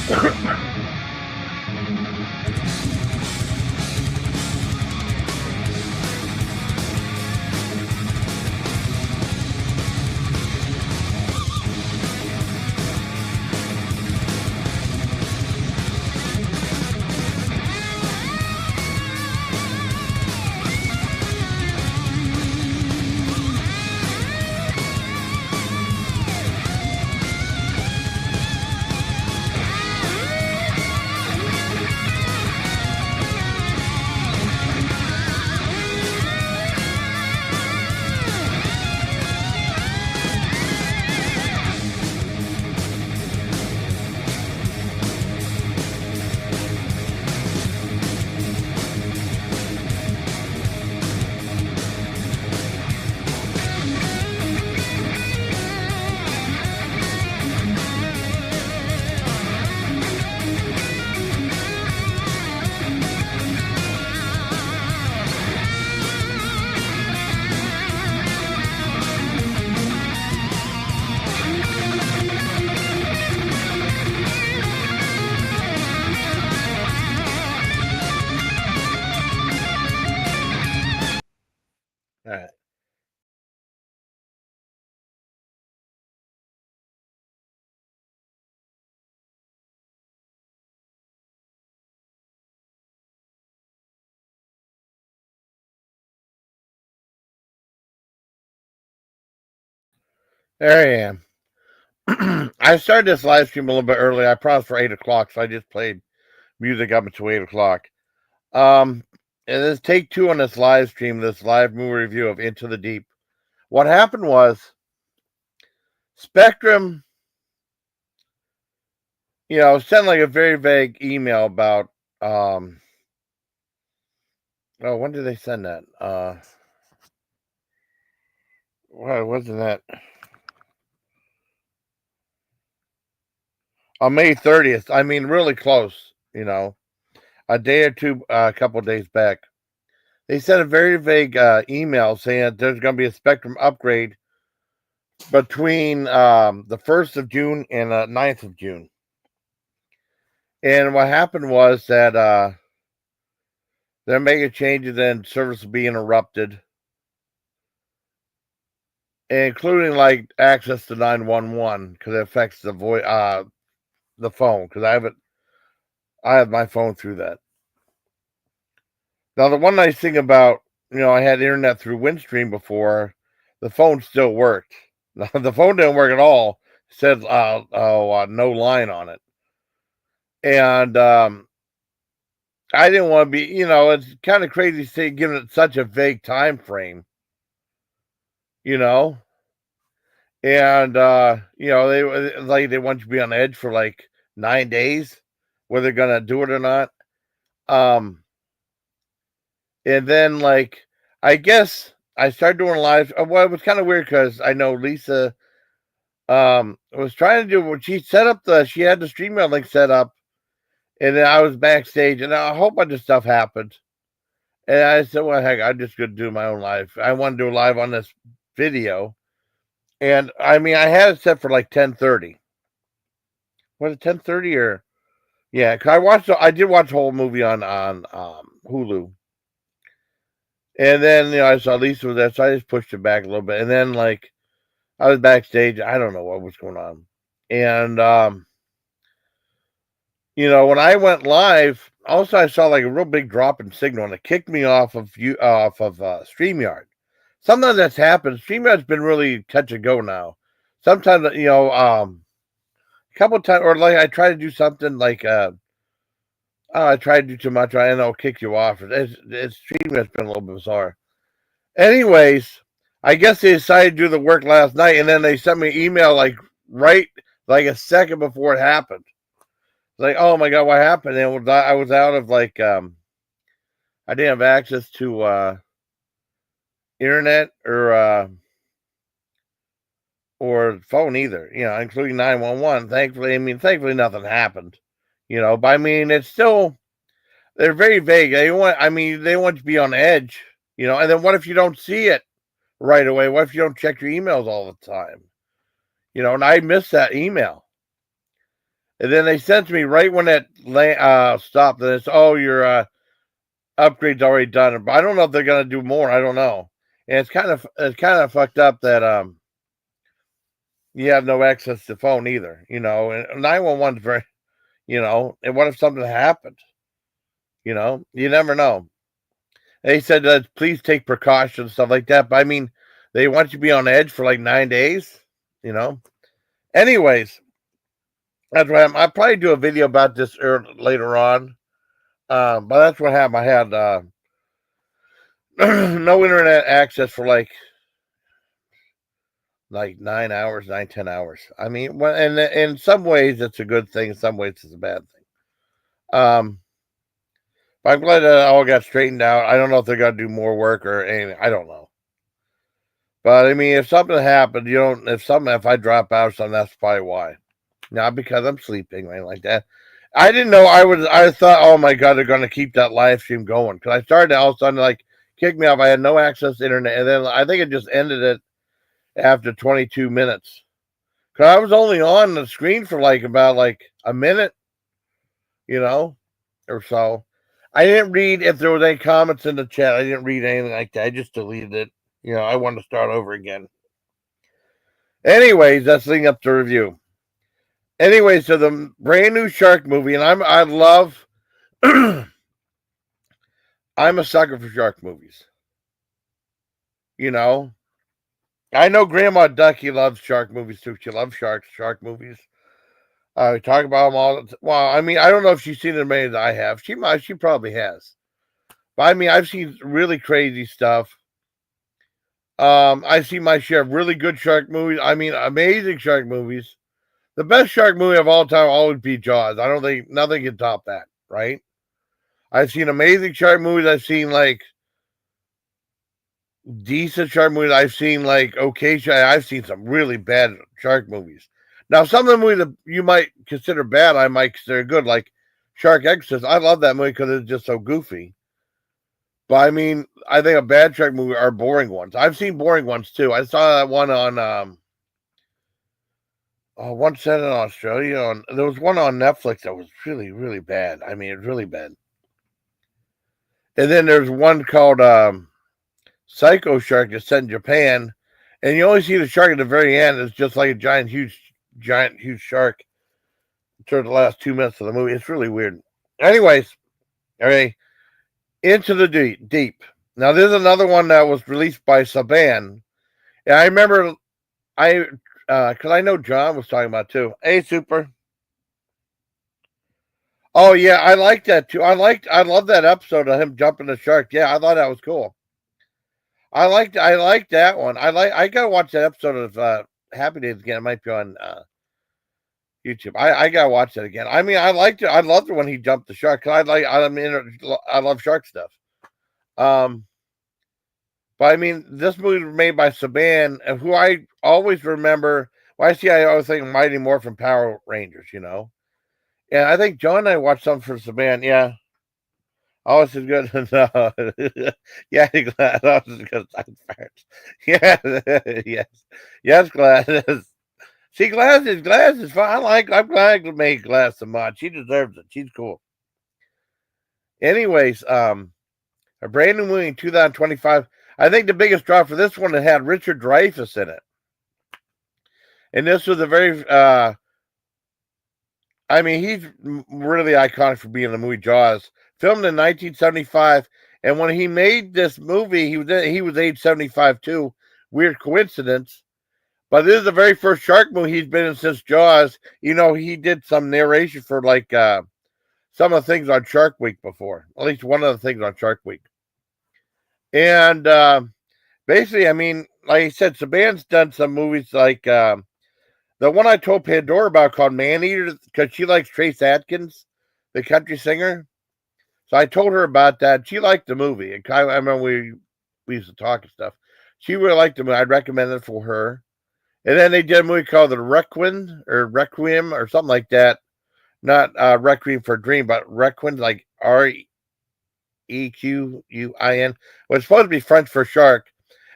All right. There I am. I started this live stream a little bit early. I promised for 8 o'clock, so I just played music up until 8 o'clock. Um, and this take two on this live stream, this live movie review of Into the Deep. What happened was Spectrum, sent like a very vague email about when did they send that? Why wasn't that on May 30th? I mean, really close, a day or two, a couple of days back. They sent a very vague email saying that there's going to be a Spectrum upgrade between the 1st of June and 9th of June. And what happened was that they're making changes and service will be interrupted, including like access to 911 because it affects the the phone, because I have my phone through that. Now, the one nice thing about, I had internet through Windstream before, the phone still worked. Now, the phone didn't work at all. It said no line on it. And I didn't want to be, it's kind of crazy to say, given it such a vague time frame, and they want you to be on edge for like 9 days, whether they're gonna do it or not. And then I guess I started doing live. Well, it was kind of weird because I know Lisa was trying to do what she set up. She had the StreamYard link set up, and then I was backstage, and a whole bunch of stuff happened. And I said, well, heck, I'm just going to do my own live. I want to do a live on this video. And I mean, I had it set for like 10:30. Was it 10:30 or? Yeah, because I did watch the whole movie on Hulu. And then, I saw Lisa was there, so I just pushed it back a little bit. And then, I was backstage. I don't know what was going on. And, when I went live, also I saw like a real big drop in signal, and it kicked me off of StreamYard. Sometimes that's happened. StreamYard's been really touch and go now. Sometimes, a couple of times, or like I try to do something like, I tried to do too much, and it'll kick you off. It's StreamYard's been a little bit bizarre. Anyways, I guess they decided to do the work last night, and then they sent me an email right a second before it happened. Like, oh my god, what happened? And I was out of I didn't have access to internet or phone either, including 911. Thankfully nothing happened. But I mean, it's still, they're very vague. They want you to be on edge, and then what if you don't see it right away? What if you don't check your emails all the time? And I missed that email. And then they sent to me right when that stopped. And it's, oh, your upgrade's already done. But I don't know if they're gonna do more. I don't know. And it's kind of fucked up that you have no access to phone either. And 911's very, and what if something happened? You never know. They said that please take precautions, stuff like that. But I mean, they want you to be on edge for like 9 days. Anyways, that's what happened. I'll probably do a video about this later on. But that's what happened. I had no internet access for like 9 hours, 10 hours. I mean, and in some ways it's a good thing. In some ways it's a bad thing. But I'm glad that it all got straightened out. I don't know if they're gonna do more work or anything. I don't know. But I mean, if something happened, if I drop out or something, that's probably why. Not because I'm sleeping or anything like that. I didn't know I thought, oh my God, they're going to keep that live stream going. Because I started all of a sudden, like, kick me off. I had no access to internet. And then I think it just ended it after 22 minutes. Because I was only on the screen for about a minute, or so. I didn't read if there was any comments in the chat. I didn't read anything like that. I just deleted it. I wanted to start over again. Anyways, that's leading up to review. Anyway, so the brand new shark movie, and I love, I'm a sucker for shark movies. I know Grandma Ducky loves shark movies too. She loves shark movies. We talk about them all. Well, I mean, I don't know if she's seen as many as I have. She probably has. But I mean, I've seen really crazy stuff. I've seen my share of really good shark movies. I mean, amazing shark movies. The best shark movie of all time will always be Jaws. I don't think nothing can top that, right? I've seen amazing shark movies. I've seen decent shark movies. I've seen okay shark. I've seen some really bad shark movies. Now, some of the movies that you might consider bad, I might consider good, like Shark Exorcist. I love that movie because it's just so goofy. But I mean, I think a bad shark movie are boring ones. I've seen boring ones too. I saw that one on one set in Australia. There was one on Netflix that was really, really bad. I mean, it's really bad. And then there's one called Psycho Shark that's set in Japan, and you only see the shark at the very end. It's just like a giant, huge shark toward the last 2 minutes of the movie. It's really weird. Anyways, okay, Into the Deep. Now, there's another one that was released by Saban. And I remember because I know John was talking about it too. Hey, Super. Oh yeah, I like that too. I love that episode of him jumping the shark. Yeah, I thought that was cool. I liked that one. I gotta watch that episode of Happy Days again. It might be on YouTube. I gotta watch that again. I mean, I liked it. I loved it when he jumped the shark. I love shark stuff. But I mean, this movie was made by Saban, and who I always remember. Well, I always think Mighty Morphin Power Rangers, And I think John and I watched something for Saban. Yeah. Oh, this is good. No. Yeah, glad. Oh, this is good. Yeah, yes. Yes, Gladys. See, Gladys is fine. I'm glad to make Gladys so much. She deserves it. She's cool. Anyways, a brand new movie in 2025. I think the biggest draw for this one, it had Richard Dreyfuss in it. And this was a very, I mean, he's really iconic for being in the movie Jaws. Filmed in 1975. And when he made this movie, he was age 75 too. Weird coincidence. But this is the very first shark movie he's been in since Jaws. He did some narration for some of the things on Shark Week before. At least one of the things on Shark Week. And basically, I mean, like I said, Saban's done some movies like the one I told Pandora about called Maneater because she likes Trace Adkins, the country singer. So I told her about that. She liked the movie. I remember we used to talk and stuff. She really liked the movie. I'd recommend it for her. And then they did a movie called The Requiem or something like that. Not Requiem for a Dream, but Requiem, like Requuin. Well, it's supposed to be French for shark.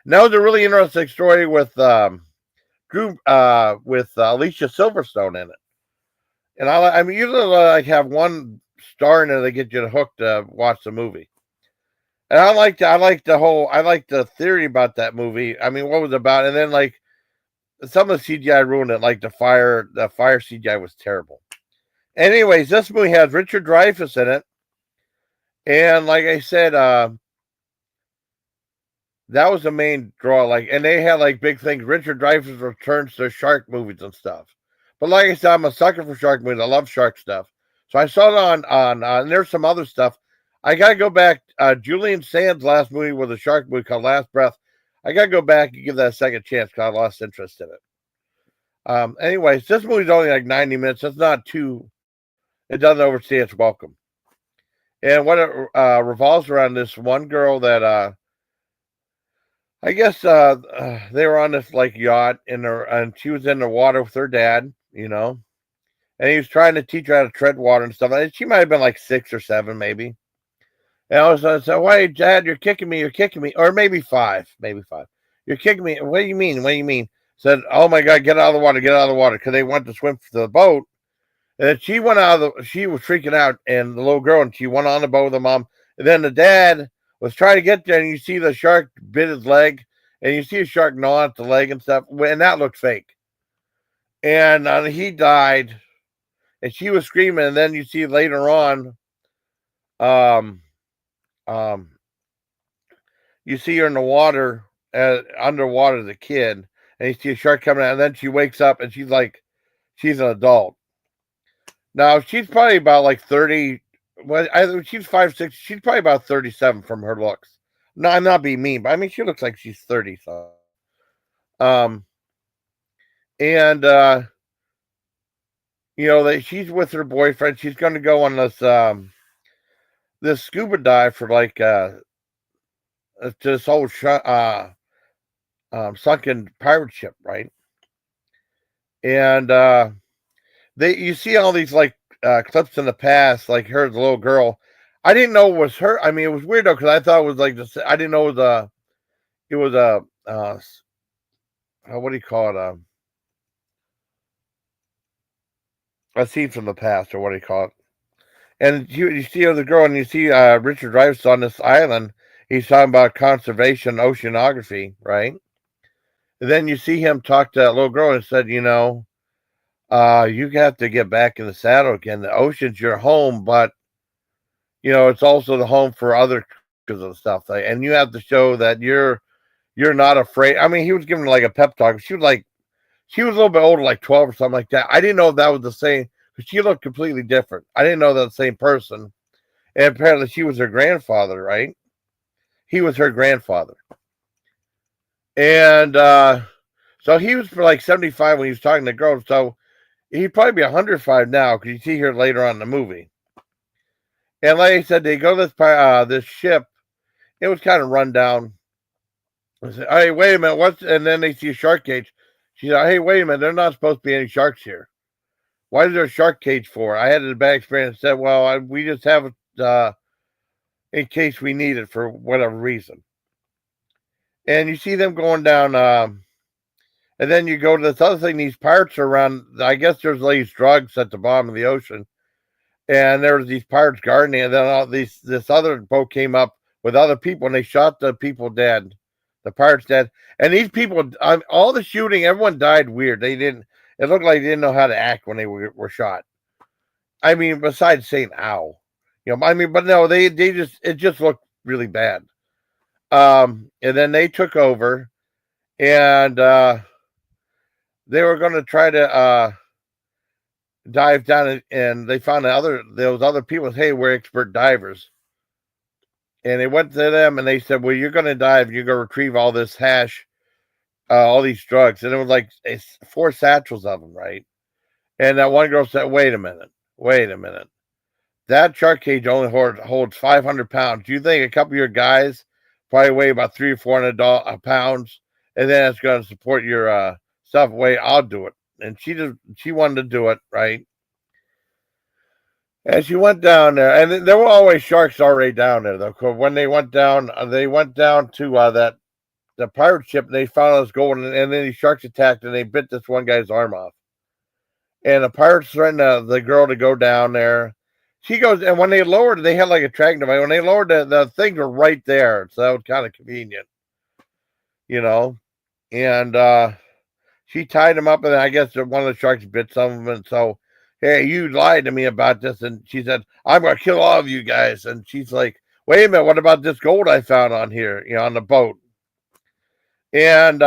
And that was a really interesting story with Alicia Silverstone in it. And I mean, usually like have one star in it that get you hooked to watch the movie. And I like the theory about that movie. I mean, what was it about? And then like some of the CGI ruined it. Like the fire CGI was terrible. Anyways, this movie has Richard Dreyfuss in it, and like I said, that was the main draw. Like, and they had like big things. Richard Dreyfuss returns to shark movies and stuff. But like I said, I'm a sucker for shark movies. I love shark stuff. So I saw it on and there's some other stuff. I gotta go back. Julian Sands' last movie was a shark movie called Last Breath. I gotta go back and give that a second chance because I lost interest in it. Anyways, this movie's only like 90 minutes. It's not too. It doesn't overstay its welcome. And what it revolves around this one girl that I guess they were on this like yacht and she was in the water with her dad, and he was trying to teach her how to tread water and stuff. And she might have been like 6 or 7, maybe. And I was said, "Why, Dad? You're kicking me! You're kicking me!" Or maybe 5, maybe 5. You're kicking me. What do you mean? What do you mean? Said, "Oh my God, get out of the water! Get out of the water!" Because they went to swim to the boat. And then she went out of she was freaking out, and the little girl, and she went on the boat with the mom. And then the dad was trying to get there, and you see the shark bit his leg, and you see a shark gnaw at the leg and stuff, and that looked fake. And he died, and she was screaming. And then you see later on, um, um, you see her in the water, underwater as a kid, and you see a shark coming out, and then she wakes up, and she's an adult. Now she's probably about like 30. Well, she's 5'6". She's probably about 37 from her looks. No, I'm not being mean, but I mean she looks like she's 30. So, and she's with her boyfriend. She's going to go on this scuba dive for like to this old sunken pirate ship, right? And you see all these like clips in the past, like her, the little girl. I didn't know it was her. I mean, it was weird though because I thought it was like this. I didn't know it was what do you call it? A scene from the past, or what do you call it? And you see the girl, and you see Richard Dreyfuss on this island. He's talking about conservation, oceanography, right? And then you see him talk to that little girl and said, you have to get back in the saddle again. The ocean's your home, but it's also the home for other creatures and stuff. And you have to show that you're not afraid. I mean, he was giving like a pep talk. She was a little bit older, like 12 or something like that. I didn't know if that was the same because she looked completely different. I didn't know that the same person. And apparently she was her grandfather, right? He was her grandfather. And so he was for like 75 when he was talking to the girl. So he'd probably be 105 now because you see her later on in the movie. And like I said, they go to this ship. It was kind of run down. I said, "Hey, wait a minute, and then they see a shark cage." She said, "Hey, wait a minute, there's not supposed to be any sharks here. Why is there a shark cage for?" I had a bad experience. Said, "Well, we just have it in case we need it for whatever reason." And you see them going down, and then you go to this other thing. These pirates are around. I guess there's these drugs at the bottom of the ocean, and there was these pirates guarding it. And then this other boat came up with other people, and they shot the people dead. The pirates dead, and these people, all the shooting, everyone died weird. They didn't. It looked like they didn't know how to act when they were shot. I mean, besides saying "ow," I mean, but no, it just looked really bad. And then they took over, and they were going to try to dive down, and they found those other people. Hey, we're expert divers. And they went to them and they said, "Well, you're going to dive. You're going to retrieve all this hash, all these drugs." And it was like 4 satchels of them, right? And that one girl said, wait a minute. That shark cage only holds 500 pounds. You think a couple of your guys probably weigh about 300 or 400 pounds, and then it's going to support your stuff? Wait, I'll do it. And she wanted to do it, right? And she went down there, and there were always sharks already down there, though. Because when they went down to the pirate ship, and they found us going, and then these sharks attacked, and they bit this one guy's arm off. and the pirates threatened the girl to go down there. She goes, and when they lowered, they had like a tracking device. When they lowered the things were right there, so that was kind of convenient, you know. And she tied him up, and I guess one of the sharks bit some of them. And so, hey, you lied to me about this, and she said, "I'm gonna kill all of you guys." And she's like, "Wait a minute, what about this gold I found on here, on the boat?" And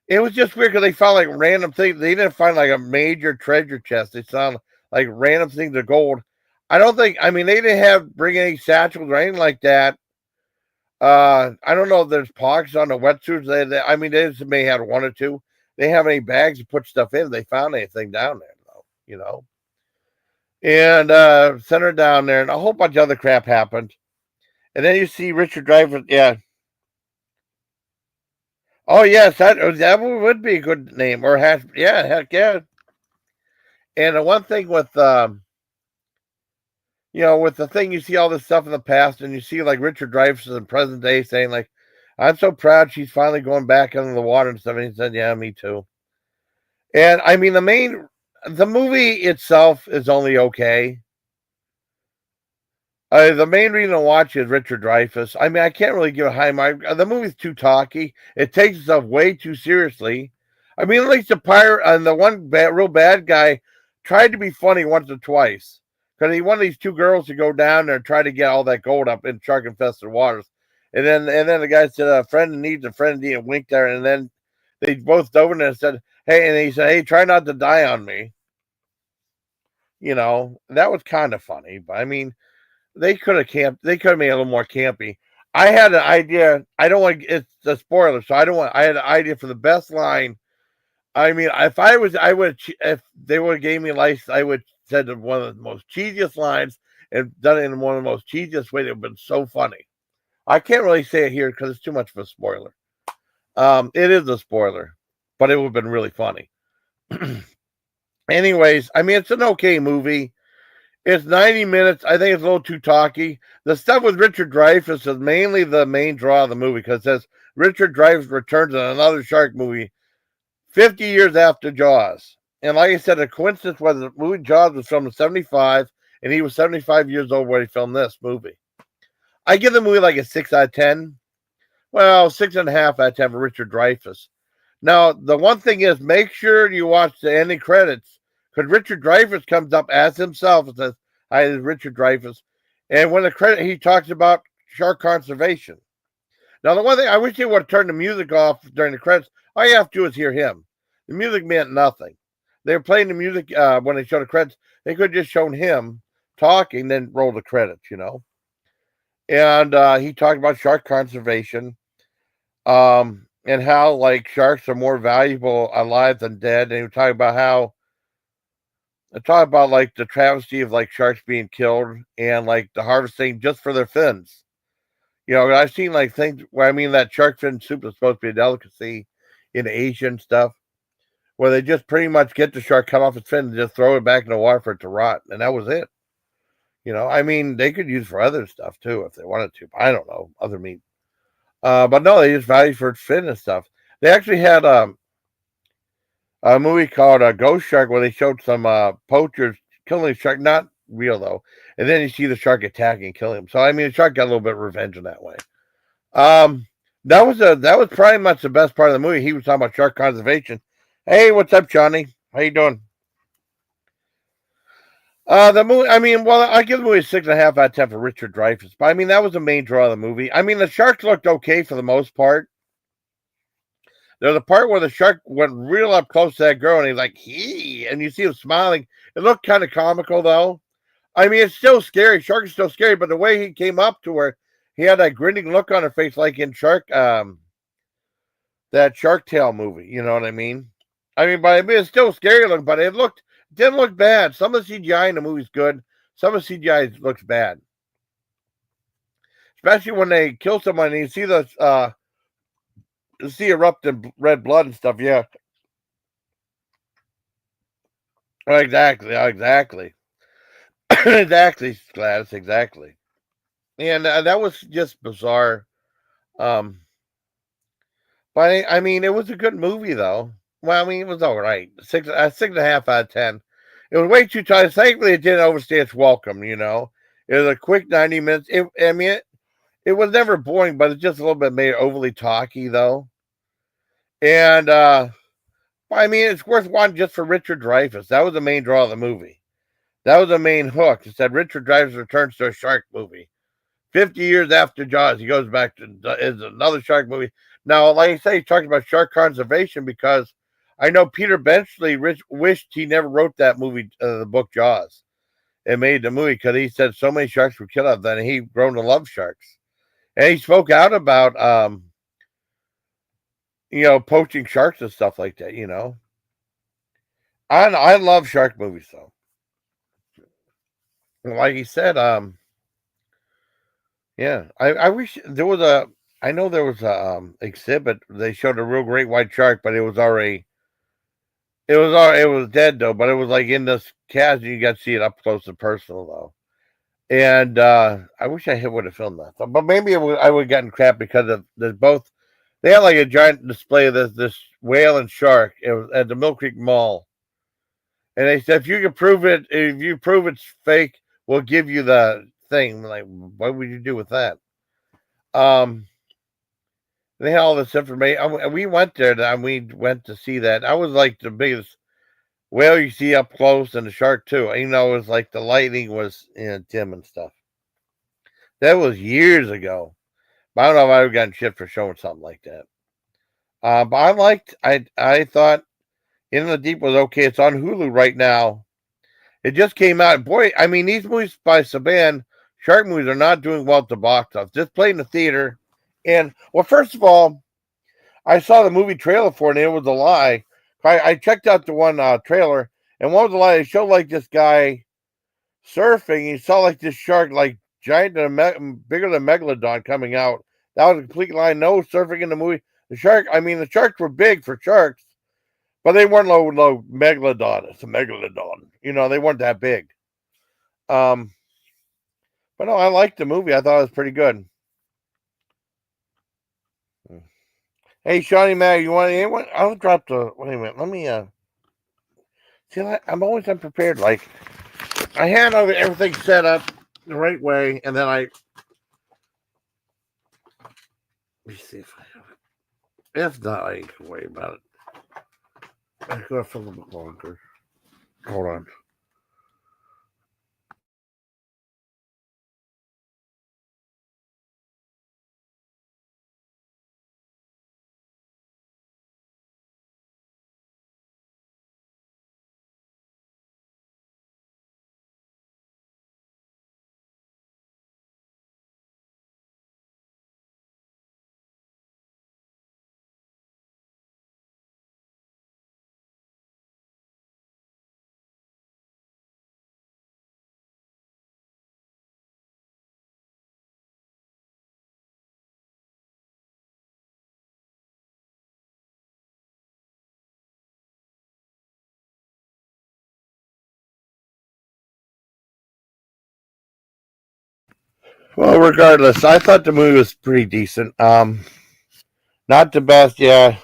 it was just weird because they found like random things. They didn't find like a major treasure chest. They found like random things of gold. I don't think. I mean, they didn't bring any satchels or anything like that. I don't know if there's pockets on the wetsuits. I mean, they just may have one or two. They have any bags to put stuff in. They found anything down there though. And sent her down there, and a whole bunch of other crap happened. And then you see Richard Dreyfuss. Yeah. Oh yes, that would be a good name. Or has yeah, heck yeah. And the one thing with with the thing, you see all this stuff in the past, and you see like Richard Dreyfuss in present day saying like, "I'm so proud she's finally going back under the water and stuff." And he said, "Yeah, me too." And I mean, the movie itself is only okay. The main reason to watch is Richard Dreyfuss. I mean, I can't really give a high mark. The movie's too talky. It takes itself way too seriously. I mean, at least the pirate and the one real bad guy tried to be funny once or twice because he wanted these two girls to go down there and try to get all that gold up in shark infested waters. And then the guy said, "A friend needs a friend," and winked there. And then they both dove in and said, "Hey," and he said, "Hey, try not to die on me." That was kind of funny. But I mean, they could have camped. They could have made it a little more campy. I had an idea. I don't want it's a spoiler, so I don't want. I had an idea for the best line. I mean, I would. If they would have gave me a license, I would said one of the most cheesiest lines and done it in one of the most cheesiest ways. It would have been so funny. I can't really say it here because it's too much of a spoiler. It is a spoiler, but it would have been really funny. Anyways, I mean, it's an okay movie. It's 90 minutes. I think it's a little too talky. The stuff with Richard Dreyfuss is mainly the main draw of the movie because it says Richard Dreyfuss returns in another shark movie 50 years after Jaws. And like I said, a coincidence was the movie Jaws was filmed in 75, and he was 75 years old when he filmed this movie. I give the movie like a 6 out of 10. Well, 6.5 out of 10 for Richard Dreyfuss. Now, the one thing is, make sure you watch the ending credits because Richard Dreyfuss comes up as himself and says, "Hi, this is Richard Dreyfuss." And when the credit, he talks about shark conservation. Now, the one thing, I wish they would have turned the music off during the credits. All you have to do is hear him. The music meant nothing. They were playing the music when they showed the credits. They could have just shown him talking, then roll the credits. And he talked about shark conservation. And how like sharks are more valuable alive than dead. And he was talking about like the travesty of like sharks being killed and like the harvesting just for their fins. I've seen like things where that shark fin soup is supposed to be a delicacy in Asia and stuff, where they just pretty much get the shark, cut off its fin, and just throw it back in the water for it to rot, and that was it. They could use for other stuff too if they wanted to. I don't know, other meat. But no, they just value for its fin and stuff. They actually had a movie called Ghost Shark where they showed some poachers killing a shark, not real though. And then you see the shark attacking and killing him. So the shark got a little bit of revenge in that way. That was probably much the best part of the movie. He was talking about shark conservation. Hey, what's up, Johnny? How you doing? The movie, well, I give the movie a 6.5 out of 10 for Richard Dreyfuss, but that was the main draw of the movie. The sharks looked okay for the most part. There's a part where the shark went real up close to that girl, and he's like, "He," and you see him smiling. It looked kind of comical, though. It's still scary. Shark is still scary, but the way he came up to her, he had that grinning look on her face, like in that Shark Tale movie. You know what I mean? But it's still scary looking, but didn't look bad. Some of the CGI in the movie's good. Some of the CGI looks bad, especially when they kill someone and you see erupting red blood and stuff. Yeah, exactly, exactly, Gladys, exactly. And that was just bizarre. But it was a good movie though. Well, I mean, it was all right. 6.5 out of 10. It was way too tight. Thankfully, it didn't overstay its welcome. It was a quick 90 minutes. It was never boring, but it just a little bit made it overly talky though. And I mean, it's worth watching just for Richard Dreyfuss. That was the main draw of the movie. That was the main hook. It said Richard Dreyfuss returns to a shark movie. 50 years after Jaws, he goes back to is another shark movie. Now, like I say, he talked about shark conservation because I know Peter Benchley wished he never wrote that movie, the book Jaws, and made the movie because he said so many sharks were killed out then, and he grown to love sharks. And he spoke out about, poaching sharks and stuff like that. I love shark movies though. Like he said, yeah, I wish there was I know there was a exhibit. They showed a real great white shark, but it was it was dead though. But it was like in this cast, you got to see it up close and personal though. And I wish I would have filmed that, but maybe I would have gotten crap because of there's both. They had like a giant display of this whale and shark. It was at the Mill Creek Mall, and they said if you prove it's fake, we'll give you the thing. Like, what would you do with that? Um, they had all this information. We went there and we went to see that. I was like the biggest whale you see up close, and the shark too. It was like the lightning was dim and stuff. That was years ago. But I don't know if I would have gotten shit for showing something like that. But I thought In the Deep was okay. It's on Hulu right now. It just came out. Boy, I mean, these movies by Saban, shark movies, are not doing well at the box office. Just played in the theater. And, well, first of all, I saw the movie trailer for it, and it was a lie. I checked out the one trailer, and what was the lie? It showed like this guy surfing. He saw like this shark, like giant and bigger than Megalodon coming out. That was a complete lie. No surfing in the movie. The sharks were big for sharks, but they weren't low Megalodon. It's a Megalodon. They weren't that big. But no, I liked the movie. I thought it was pretty good. Hey, Shawnee Mag, you want anyone? I'll drop the. Wait a minute. Let me. See, I'm always unprepared. Like, I had everything set up the right way, and then let me see if I have it. If not, I ain't gonna worry about it. I'm gonna fill the book longer. Hold on. Well, regardless, I thought the movie was pretty decent. Not the best, yeah.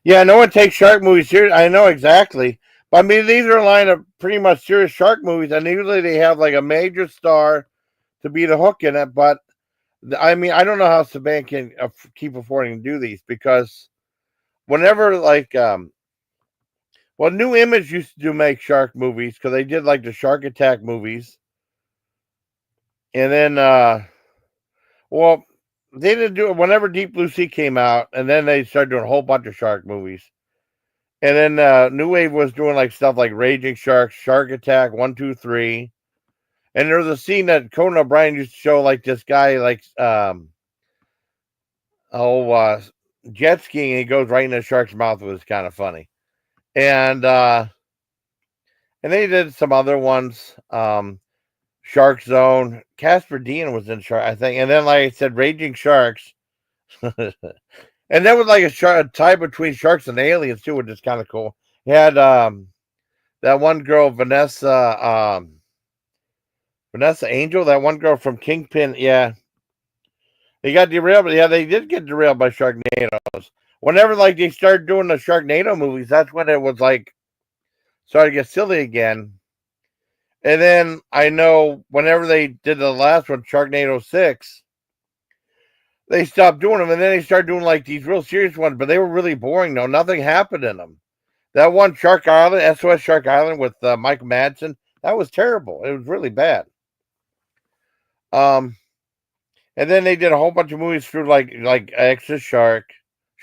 Yeah, no one takes shark movies serious. I know exactly. But I mean, these are a line of pretty much serious shark movies, and usually they have like a major star to be the hook in it. But I mean, I don't know how Saban can keep affording to do these because whenever New Image used to make shark movies because they did like the Shark Attack movies, and then well, they didn't do it whenever Deep Blue Sea came out, and then they started doing a whole bunch of shark movies. And then New Wave was doing like stuff like Raging Sharks, Shark Attack, 1, 2, 3. And there was a scene that Conan O'Brien used to show like this guy like jet skiing, and he goes right in the shark's mouth. It was kind of funny. And they did some other ones. Shark Zone. Casper Dean was in Shark, I think. And then, like I said, Raging Sharks. And that was like a tie between sharks and aliens too, which is kind of cool. He had that one girl, Vanessa Angel, that one girl from Kingpin. Yeah, they got derailed, but yeah, they did get derailed by Sharknadoes. whenever like they started doing the Sharknado movies, that's when it was like started to get silly again. And then I know whenever they did the last one, Sharknado 6, they stopped doing them, and then they started doing like these real serious ones, but they were really boring. No, nothing happened in them. That one Shark Island, SOS Shark Island with Mike Madsen, that was terrible. It was really bad. Um, and then they did a whole bunch of movies through like Exodus Shark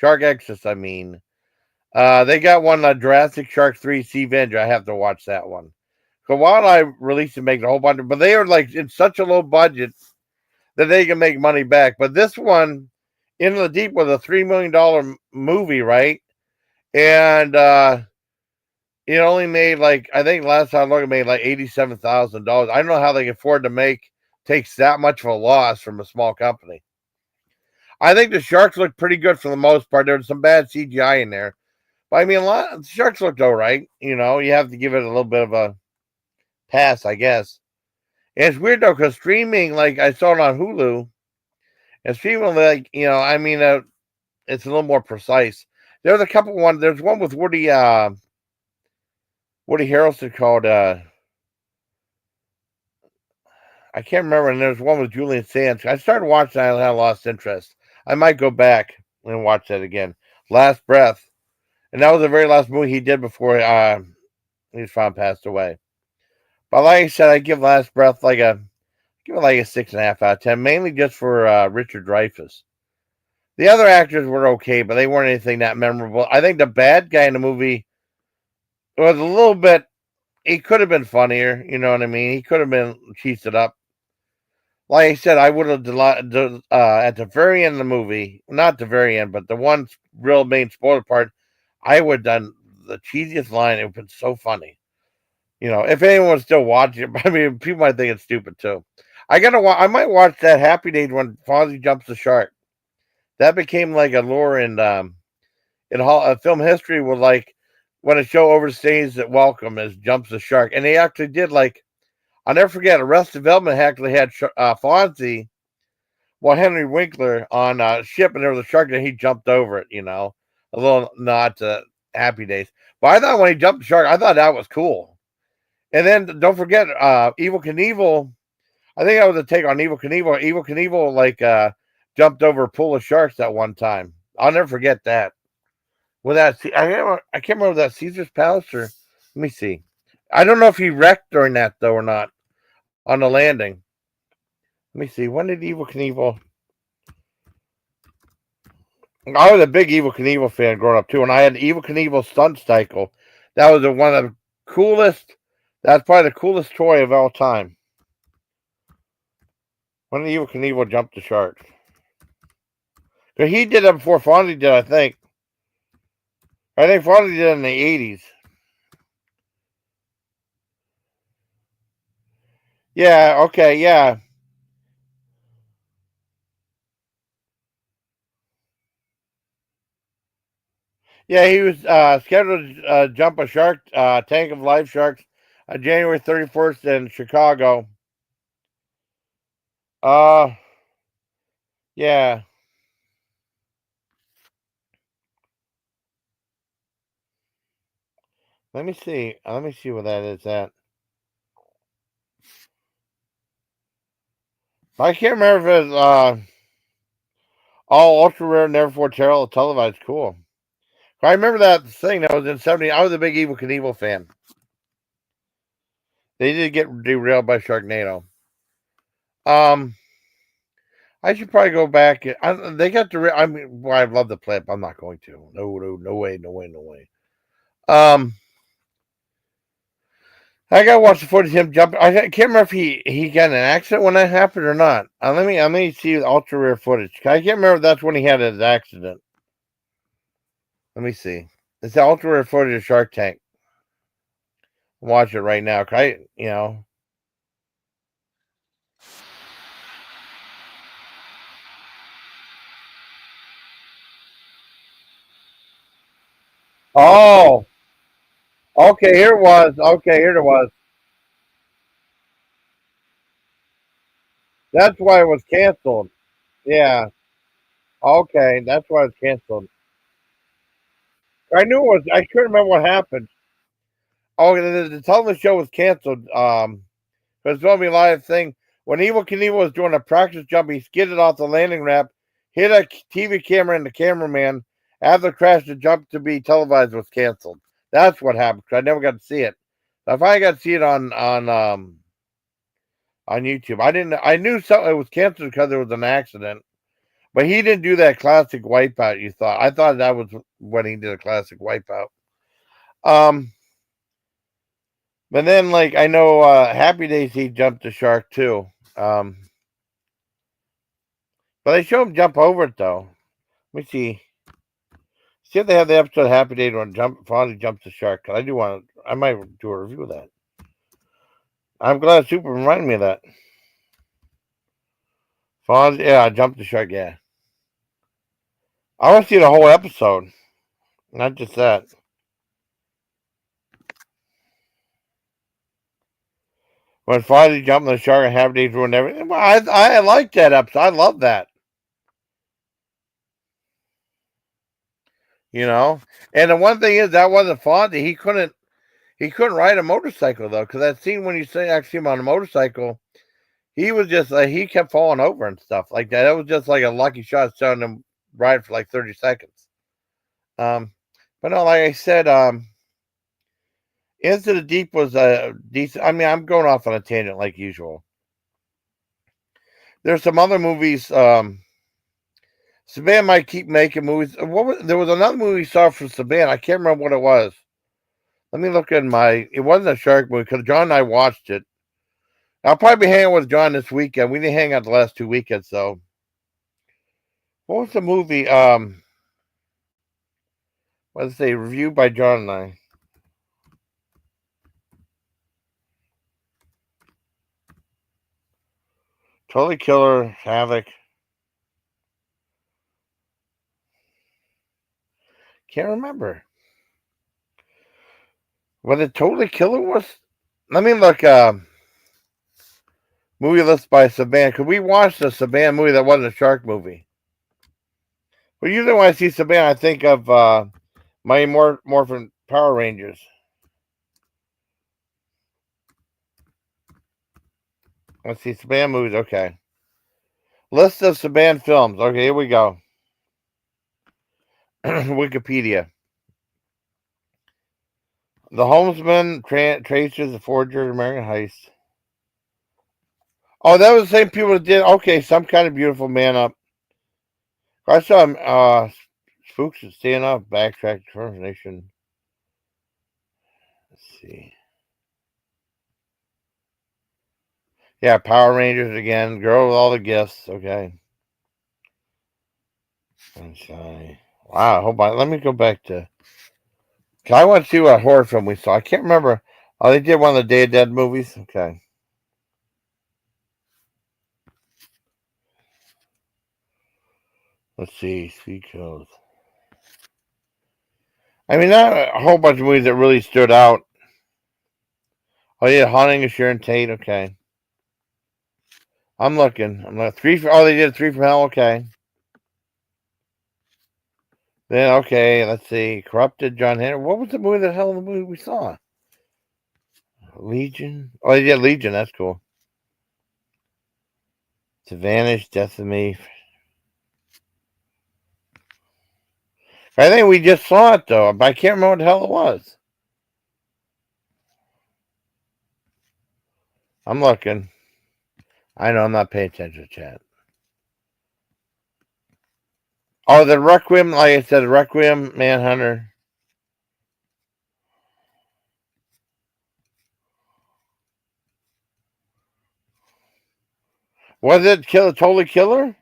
Exodus. I mean, they got one Jurassic Shark 3 Sea Avenger. I have to watch that one. So while I released and make a whole bunch but they are like in such a low budget that they can make money back. But this one, Into the Deep, was a $3 million movie, right? And it only made like I think last time I looked, it made like $87,000. I don't know how they can afford to takes that much of a loss from a small company. I think the sharks look pretty good for the most part. There's some bad CGI in there, but I mean, a lot of the sharks looked all right. You know, you have to give it a little bit of a pass, I guess. And it's weird though, because streaming, like I saw it on Hulu, and streaming, like I mean, it's a little more precise. There's a couple ones. There's one with Woody Harrelson called I can't remember. And there's one with Julian Sands. I started watching that and I lost interest. I might go back and watch that again. Last Breath, and that was the very last movie he did before his father passed away. But like I said, I give Last Breath like a 6.5 out of 10, mainly just for Richard Dreyfuss. The other actors were okay, but they weren't anything that memorable. I think the bad guy in the movie was a little bit. He could have been funnier, you know what I mean? He could have been cheesed up. Like I said, I would have at the very end of the movie, not the very end, but the one real main spoiler part, I would have done the cheesiest line. It would have been so funny. If anyone's still watching, I mean, people might think it's stupid too. I might watch that Happy Days when Fonzie jumps the shark. That became like a lore in film history. Was like when a show overstays that welcome as jumps the shark, and they actually did like I'll never forget. Arrested Development actually had Fonzie, well Henry Winkler on a ship, and there was a shark, and he jumped over it. A little nod to Happy Days. But I thought when he jumped the shark, I thought that was cool. And then don't forget, Evel Knievel. I think that was a take on Evel Knievel. Evel Knievel jumped over a pool of sharks that one time. I'll never forget that. With that, I can't remember that Caesar's Palace or let me see. I don't know if he wrecked during that though or not on the landing. Let me see. When did Evel Knievel? I was a big Evel Knievel fan growing up too, and I had Evel Knievel stunt cycle. That was one of the coolest. That's probably the coolest toy of all time. When did Evel Knievel jump the shark? He did that before Fonzie did, I think. I think Fonzie did it in the 80s. Yeah, okay, yeah. Yeah, he was scheduled to jump a shark tank of live sharks on January 31st in Chicago. Uh, yeah. Let me see. Let me see what that is at. I can't remember if it's all ultra rare, never before televised. Cool. I remember that thing that was in '70. I was a big Evel Knievel fan. They did get derailed by Sharknado. Um, I should probably go back. They got the. I mean, well, I'd love to play it, but I'm not going to. No way, no way, no way. Um, I gotta watch the footage of him jumping. I can't remember if he got in an accident when that happened or not. Let me see the ultra rare footage. I can't remember if that's when he had his accident. Let me see. It's the ultra rare footage of Shark Tank. Watch it right now. Oh, okay. Here it was. Okay, here it was. That's why it was canceled. Yeah. Okay, that's why it's canceled. I knew it was. I couldn't remember what happened. Oh, the television show was canceled. It was supposed to be a live thing. When Evil Knievel was doing a practice jump, he skidded off the landing ramp, hit a TV camera and the cameraman. After the crash, the jump to be televised was canceled. That's what happened. I never got to see it. I finally got to see it on YouTube. I didn't. I knew something. It was canceled because there was an accident. But he didn't do that classic wipeout. You thought? I thought that was when he did a classic wipeout. But then, like, I know Happy Days, he jumped the shark too. But they show him jump over it though. Let me see. See if they have the episode of Happy Days when Fonzie jumps the shark. Cause I do want to. I might do a review of that. I'm glad Super reminded me of that. Fonzie, yeah, I jumped the shark. Yeah, I want to see the whole episode, not just that. When Fonzie jumped the shark and Happy Days ruined everything. Well, I like that episode. I love that. You know, and the one thing is that wasn't Fonzie. He couldn't ride a motorcycle though, because that scene when you actually him on a motorcycle, he was just he kept falling over and stuff like that. It was just like a lucky shot showing him ride for like 30 seconds. But no, like I said, Into the Deep was a decent. I mean, I'm going off on a tangent like usual. There's some other movies. Saban might keep making movies. There was another movie we saw from Saban. I can't remember what it was. Let me look at it wasn't a shark movie because John and I watched it. I'll probably be hanging with John this weekend. We didn't hang out the last 2 weekends, so. What was the movie? Let's say reviewed by John and I. Totally Killer, Havoc. Can't remember. Was it Totally Killer? Let me look. Movie list by Saban. Because we watched a Saban movie that wasn't a shark movie. But usually when I see Saban, I think of Mighty Morphin Power Rangers. Let's see, Saban movies. Okay. List of Saban films. Okay, here we go. Wikipedia. The Homesman, Traces, The Forger, American Heist. Oh, that was the same people that did. Okay, Some Kind of Beautiful Man Up. I saw Spooks and Staying Up, Backtrack, Transformation. Let's see. Yeah, Power Rangers again. Girl with All the Gifts. Okay. Sunshine. Wow. Hold on. Let me go back to. I want to see what horror film we saw. I can't remember. Oh, they did one of the Day of Dead movies. Okay. Let's see. Speed Codes. I mean, not a whole bunch of movies that really stood out. Oh, yeah. Haunting of Sharon Tate. Okay. I'm looking. They did Three from Hell. Okay. Then, okay. Let's see. Corrupted, John Henry. What was the hell of the movie we saw? Legion. Oh, they did Legion. That's cool. To Vanish, Death of Me. I think we just saw it though, but I can't remember what the hell it was. I'm looking. I know I'm not paying attention to chat. Oh, the Requiem, like I said, Requiem, Manhunter. Was it Totally Killer?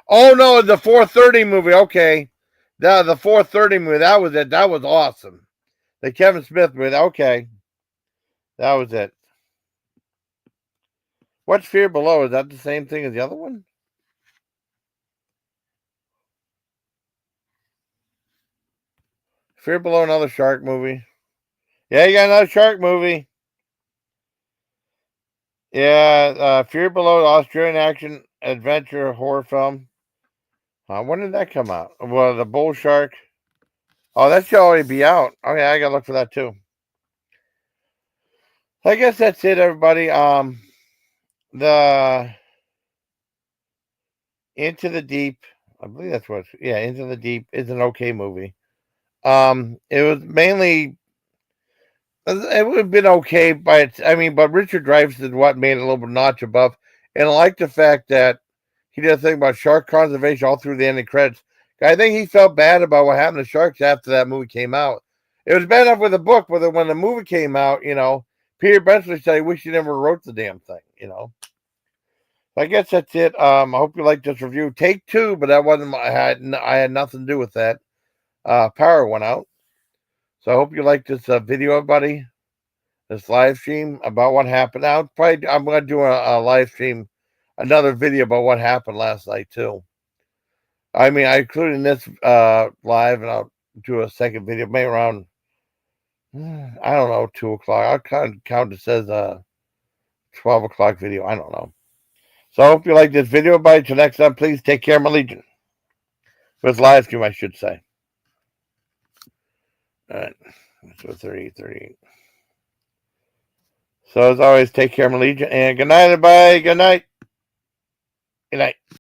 Oh no, the 4:30 movie. Okay, the 4:30 movie. That was it. That was awesome. The Kevin Smith movie. Okay, that was it. What's Fear Below? Is that the same thing as the other one? Fear Below, another shark movie. Yeah, you got another shark movie. Yeah, Fear Below, the Australian action adventure horror film. When did that come out? Well, the bull shark. Oh, that should already be out. Okay, I gotta look for that too. I guess that's it, everybody. The Into the Deep. I believe that's what. Yeah, Into the Deep is an okay movie. It was mainly. It would have been okay, but but Richard Dreyfuss is what made it a little bit notch above, and I like the fact that he did a thing about shark conservation all through the ending credits. I think he felt bad about what happened to sharks after that movie came out. It was bad enough with the book, but when the movie came out, Peter Benchley said he wished he never wrote the damn thing. I guess that's it. I hope you liked this review. Take two, but that wasn't I had nothing to do with that. Power went out. So I hope you liked this video, everybody. This live stream about what happened. I'm going to do a live stream, another video about what happened last night too. I included this live, and I'll do a second video, maybe around, I don't know, 2 o'clock. I'll count it says 12 o'clock video. I don't know. So I hope you like this video. Bye. Till next time, please take care, my legion. With live stream, I should say. All right. So 38. So as always, take care, my legion. And good night, everybody. Good night. Good night.